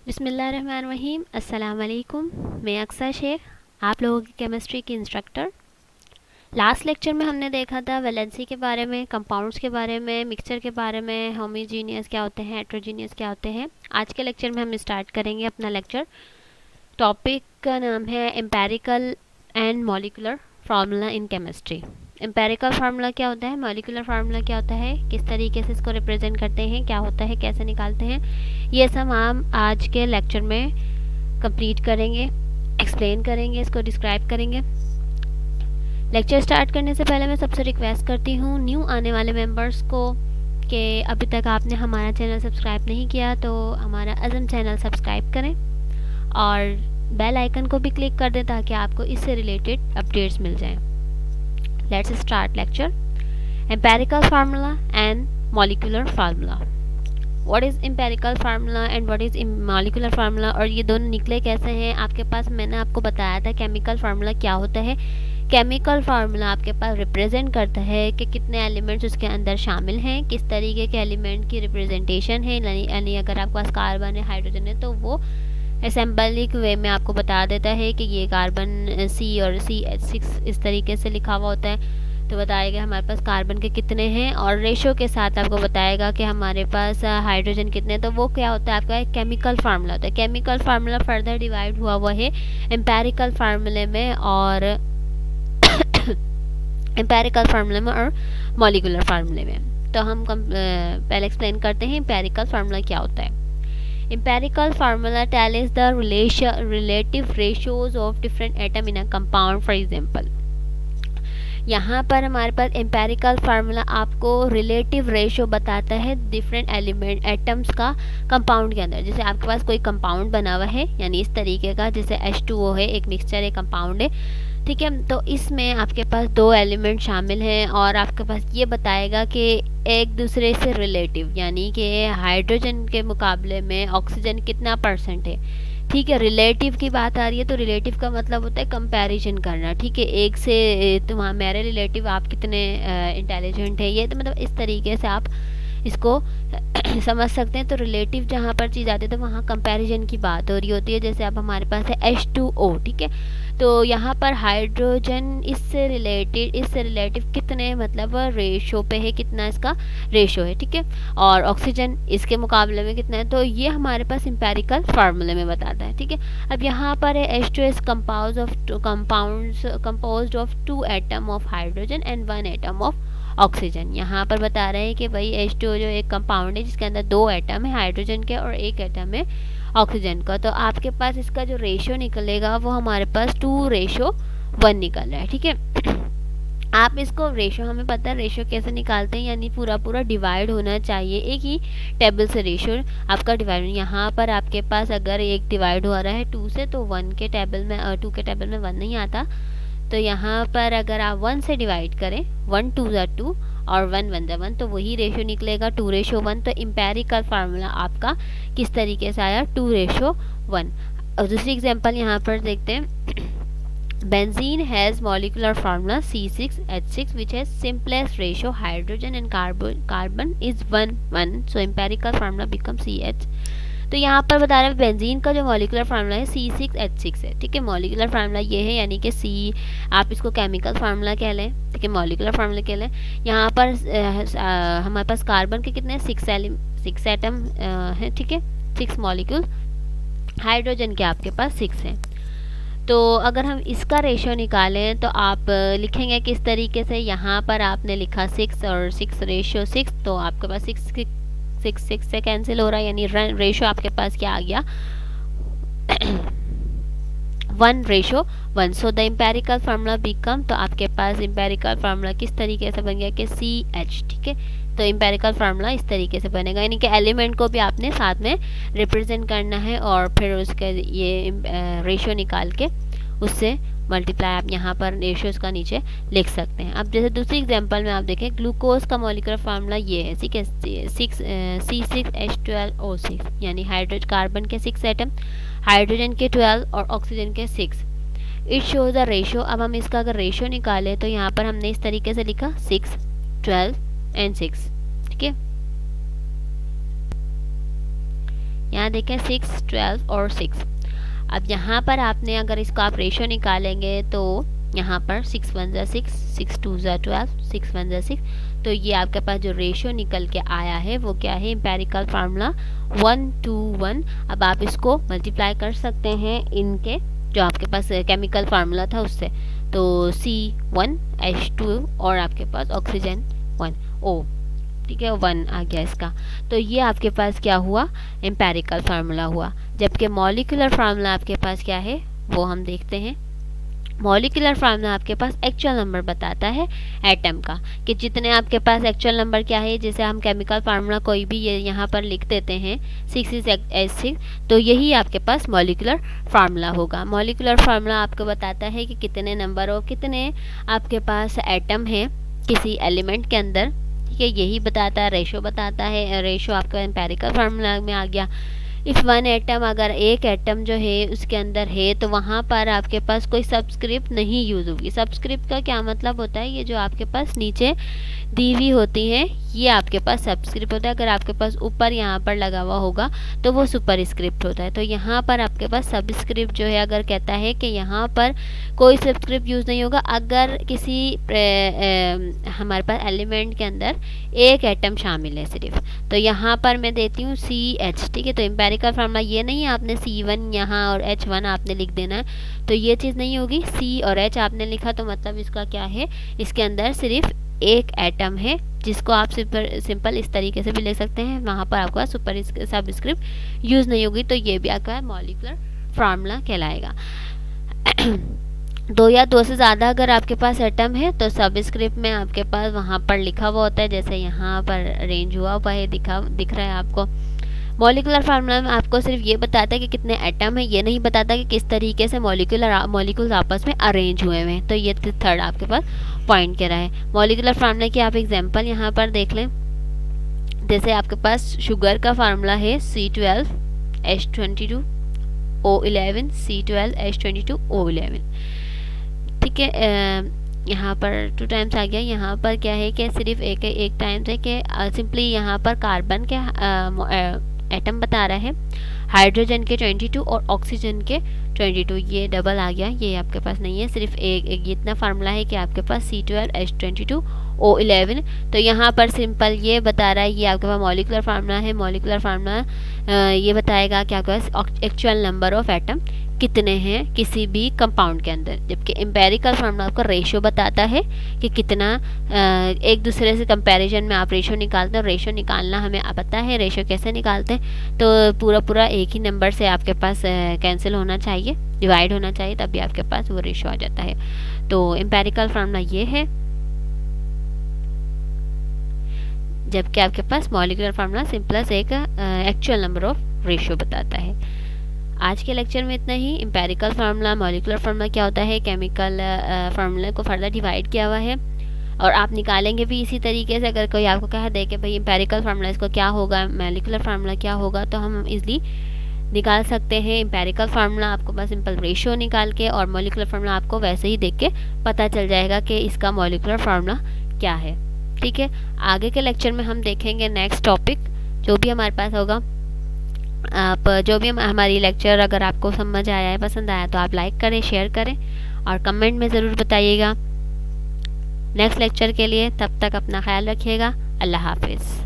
बिस्मिल्लाहिर्रहमानिर्रहीम। अस्सलाम वालेकुम। मैं अक्सर शेख, आप लोगों की केमिस्ट्री की इंस्ट्रक्टर। लास्ट लेक्चर में हमने देखा था वैलेंसी के बारे में, कंपाउंड्स के बारे में, मिक्सचर के बारे में, होमोजीनियस क्या होते हैं, हेट्रोजीनियस क्या होते हैं। आज के लेक्चर में हम स्टार्ट करेंगे अपना लेक्चर। टॉपिक का नाम है empirical and molecular formula in chemistry. Empirical formula क्या होता है, मॉलिक्यूलर फार्मूला क्या होता है, किस तरीके से इसको रिप्रेजेंट करते हैं, क्या होता है, कैसे निकालते हैं, ये सब हम आज के लेक्चर में कंप्लीट करेंगे, एक्सप्लेन करेंगे, इसको डिस्क्राइब करेंगे। लेक्चर स्टार्ट करने से पहले मैं सबसे रिक्वेस्ट करती हूँ न्यू आने वाले मेंबर्स को कि अभी तक आपने हमारा चैनल सब्सक्राइब नहीं किया तो हमारा अज़म चैनल सब्सक्राइब करें और बेल आइकन को भी क्लिक कर दें ताकि आपको इससे रिलेटेड अपडेट्स मिल जाएं। Let's start lecture. Empirical formula and molecular formula. What is empirical formula and what is molecular formula, और ये दोनों निकले कैसे हैं। आपके पास मैंने आपको बताया था केमिकल फार्मूला क्या होता है। केमिकल फार्मूला आपके पास रिप्रेजेंट करता है कि कितने एलिमेंट्स उसके अंदर शामिल हैं, किस तरीके के एलिमेंट की रिप्रेजेंटेशन है। यानी अगर आपके पास कार्बन है, हाइड्रोजन है, तो वो असेंबलिक वे में आपको बता देता है कि ये कार्बन सी और CH6 इस तरीके से लिखा हुआ होता है। तो बताएगा हमारे पास कार्बन के कितने हैं और रेशो के साथ आपको बताएगा कि हमारे पास हाइड्रोजन कितने हैं। तो वो क्या होता है, आपका एक केमिकल फार्मूला होता है। केमिकल फार्मूला फर्दर डिवाइड हुआ है एम्पेरिकल फार्मूले में और एम्पेरिकल फार्मूले में और मॉलिक्यूलर फार्मूले में। तो हम पहले एक्सप्लेन करते हैं एम्पेरिकल फार्मूला क्या होता है। Empirical formula tells the relative ratios of different atom in a compound. For example, यहाँ पर हमारे पास एम्पेरिकल फार्मूला आपको रिलेटिव रेशो बताता है डिफरेंट एलिमेंट एटम्स का कंपाउंड के अंदर। जैसे आपके पास कोई कंपाउंड बना हुआ है, यानी इस तरीके का, जैसे H2O है, एक मिक्सचर है, कंपाउंड है, ठीक है। तो इसमें आपके पास दो एलिमेंट शामिल हैं और आपके पास ये बताएगा कि एक दूसरे से रिलेटिव, यानी कि हाइड्रोजन के मुकाबले में ऑक्सीजन कितना परसेंट है, ठीक है। रिलेटिव की बात आ रही है तो रिलेटिव का मतलब होता है कंपैरिजन करना, ठीक है। एक से मेरे रिलेटिव आप कितने इंटेलिजेंट है, ये तो मतलब इस तरीके से आप इसको समझ सकते हैं। तो रिलेटिव जहाँ पर चीज़ आती है तो वहाँ कंपैरिजन की बात हो रही होती है। जैसे अब हमारे पास है H2O, ठीक है। तो यहाँ पर हाइड्रोजन इससे रिलेटिव कितने मतलब रेशो पे है, कितना इसका रेशो है, ठीक है। और ऑक्सीजन इसके मुकाबले में कितना है, तो ये हमारे पास एम्पेरिकल फार्मूले में बताता है, ठीक है। अब यहाँ पर है H2S compound of 2 atom of hydrogen and 1 atom of oxygen. यहाँ पर बता रहे हैं कि भाई H2O जो एक कंपाउंड है जिसके अंदर 2 एटम है हाइड्रोजन के और 1 एटम है ऑक्सीजन का। तो आपके पास इसका जो रेशो निकलेगा वो हमारे पास 2:1 निकल रहा है, ठीक है। आप इसको रेशो, हमें पता है रेशो कैसे निकालते हैं, यानी पूरा डिवाइड होना चाहिए एक ही टेबल से। रेशो आपका डिवाइड, यहाँ पर आपके पास अगर एक डिवाइड हो रहा है 2 से तो 1 के टेबल में 2 के टेबल में 1 नहीं आता। तो यहाँ पर अगर आप 1 से डिवाइड करें, 1 2 2 और 1 1 1, तो वही रेशो निकलेगा 2:1। तो एम्पेरिकल फार्मूला आपका किस तरीके से आया, 2:1। और दूसरी एग्जांपल यहाँ पर देखते हैं। Benzene has molecular formula C6H6 which has simplest ratio hydrogen and carbon is 1 1, so empirical formula becomes CH। तो यहाँ पर बता रहे हैं बेंजीन का जो मॉलिकुलर फार्मूला है C6H6 है, ठीक है। मॉलिकुलर फार्मूला ये है, यानी कि C आप इसको केमिकल फार्मूला कह लें, ठीक है, मॉलिकुलर फार्मूला कह लें। यहाँ पर हमारे पास कार्बन के कितने 6 एटम हैं, ठीक है, 6 मॉलिक्यूल। हाइड्रोजन के आपके पास 6 हैं। तो अगर हम इसका रेशो निकालें तो आप लिखेंगे किस तरीके से। यहाँ पर आपने लिखा 6 और 6:6, तो आपके पास 6 से कैंसिल हो रहा है, यानी रेशो आपके पास क्या आ गया 1:1। So the empirical formula become, तो आपके पास एम्पेरिकल फार्मूला किस तरीके से बन गया कि CH, ठीक है। तो एम्पेरिकल फार्मूला इस तरीके से बनेगा, यानी कि एलिमेंट को भी आपने साथ में रिप्रेजेंट करना है और फिर उसके ये रेशो निकाल के उससे मल्टीप्लाई आप यहाँ पर रेशो का नीचे लिख सकते हैं। अब जैसे दूसरी एग्जांपल में आप देखें, ग्लूकोज का मॉलिक्यूलर फार्मूला ये है, ठीक है, C6H12O6, यानी हाइड्रोजन कार्बन के 6 एटम, हाइड्रोजन के 12 और ऑक्सीजन के 6। It shows the ratio. अब हम इसका अगर रेशो निकालें तो यहाँ पर हमने इस तरीके से लिखा 6 12 एंड 6, ठीक है। यहाँ देखें 6, 12 और 6। अब यहाँ पर आपने अगर इसको आप रेशो निकालेंगे तो यहाँ पर 6 1 ज़ा 6, 6 2 ज़ा 12, 6 1 ज़ा 6, तो ये आपके पास जो रेशो निकल के आया है वो क्या है, एम्पेरिकल फार्मूला 1 2 1। अब आप इसको मल्टीप्लाई कर सकते हैं इनके जो आपके पास केमिकल फार्मूला था उससे, तो C1H2 और आपके पास ऑक्सीजन 1O, ठीक है, 1 आ गया इसका। तो ये आपके पास क्या हुआ, एम्पेरिकल फार्मूला हुआ। जबकि मॉलिक्यूलर फार्मूला आपके पास क्या है वो हम देखते हैं। मॉलिक्यूलर फार्मूला आपके पास एक्चुअल नंबर बताता है एटम का, कि जितने आपके पास एक्चुअल नंबर क्या है, जैसे हम केमिकल फार्मूला कोई भी ये यहाँ पर लिख देते हैं 6H6, तो यही आपके पास मॉलिक्यूलर फार्मूला होगा। मॉलिक्यूलर फार्मूला आपको बताता है कि कितने नंबर और कितने आपके पास एटम है किसी एलिमेंट के अंदर, ठीक है, यही बताता है। रेशो बताता है, रेशो आपका एम्पेरिकल फार्मूला में आ गया। इफ़ वन एटम, अगर एक एटम जो है उसके अंदर है तो वहाँ पर आपके पास कोई सबस्क्रिप्ट नहीं यूज़ होगी। सबस्क्रिप्ट का क्या मतलब होता है, ये जो आपके पास नीचे दी हुई होती है ये आपके पास सबस्क्रिप्ट होता है। अगर आपके पास ऊपर यहाँ पर लगा हुआ होगा तो वो सुपर स्क्रिप्ट होता है। तो यहाँ पर आपके पास सबस्क्रिप्ट जो है अगर कहता है कि यहाँ पर कोई सबस्क्रिप्ट यूज़ नहीं होगा अगर किसी हमारे पास एलिमेंट के अंदर एक एटम शामिल है सिर्फ, तो यहाँ पर मैं देती हूँ CH, ठीक है। तो एम्पेरिकल फार्मूला ये नहीं है आपने C1 यहाँ और H1 आपने लिख देना है, तो ये चीज़ नहीं होगी। C और H आपने लिखा तो मतलब इसका क्या है, इसके अंदर सिर्फ एक एटम है, जिसको आप सिंपल इस तरीके से भी ले सकते हैं। वहाँ पर आपका सुपर सबस्क्रिप्ट यूज़ नहीं होगी, तो ये भी आपका मॉलिक्यूलर फार्मूला कहलाएगा। दो या दो से ज़्यादा अगर आपके पास एटम है तो सबस्क्रिप्ट में आपके पास वहाँ पर लिखा हुआ होता है, जैसे यहाँ पर अरेंज हुआ हुआ है दिख रहा है आपको। मॉलिक्यूलर फार्मूला में आपको सिर्फ ये बताता है कि कितने एटम है, ये नहीं बताता कि किस तरीके से मॉलिक्यूल्स आपस में अरेंज हुए हुए हैं। तो ये थर्ड आपके पास पॉइंट कह रहा है। मॉलिक्यूलर फार्मूला की आप एग्जांपल यहाँ पर देख लें, जैसे आपके पास शुगर का फार्मूला है C12H22O11, C12H22O11, ठीक है। यहाँ पर 2 टाइम्स आ गया। यहाँ पर क्या है कि सिर्फ एक टाइम्स है कि सिंपली यहाँ पर कार्बन के एटम बता रहा है, हाइड्रोजन के 22 और ऑक्सीजन के 22, ये डबल आ गया, ये आपके पास नहीं है। सिर्फ एक इतना फार्मूला है कि आपके पास C12H22O11। तो यहाँ पर सिंपल ये बता रहा है, ये आपके पास मॉलिक्यूलर फार्मूला है। मॉलिक्यूलर फार्मूला ये बताएगा कि आपके पास एक्चुअल नंबर ऑफ एटम कितने हैं किसी भी कंपाउंड के अंदर। जबकि एम्पेरिकल फार्मूला आपका रेशो बताता है कि कितना एक दूसरे से कंपैरिजन में आप रेशो निकालते हैं। रेशो निकालना हमें पता है, रेशो कैसे निकालते हैं, तो पूरा एक ही नंबर से आपके पास कैंसिल होना चाहिए, डिवाइड होना चाहिए, तभी आपके पास वो रेशो आ जाता है। तो एम्पेरिकल फार्मूला ये है, जबकि आपके पास मॉलिक्यूलर फार्मूला सिंपल एक एक्चुअल नंबर ऑफ रेशो बताता है। आज के लेक्चर में इतना ही। एम्पेरिकल फार्मूला, मॉलिक्यूलर फार्मूला क्या होता है, केमिकल फार्मूला को फर्दर डिवाइड किया हुआ है और आप निकालेंगे भी इसी तरीके से। अगर कोई आपको कहा दे कि भाई एम्पेरिकल फार्मूला इसको क्या होगा, मॉलिक्यूलर फार्मूला क्या होगा, तो हम इजली निकाल सकते हैं। एम्पेरिकल फार्मूला आपको बस सिंपल रेशियो निकाल के, और मॉलिक्यूलर फार्मूला आपको वैसे ही देख के पता चल जाएगा कि इसका मॉलिक्यूलर फार्मूला क्या है, ठीक है। आगे के लेक्चर में हम देखेंगे नेक्स्ट टॉपिक जो भी हमारे पास होगा। आप जो भी हमारी लेक्चर अगर आपको समझ आया है, पसंद आया, तो आप लाइक करें, शेयर करें और कमेंट में ज़रूर बताइएगा नेक्स्ट लेक्चर के लिए। तब तक अपना ख्याल रखिएगा। अल्लाह हाफिज़।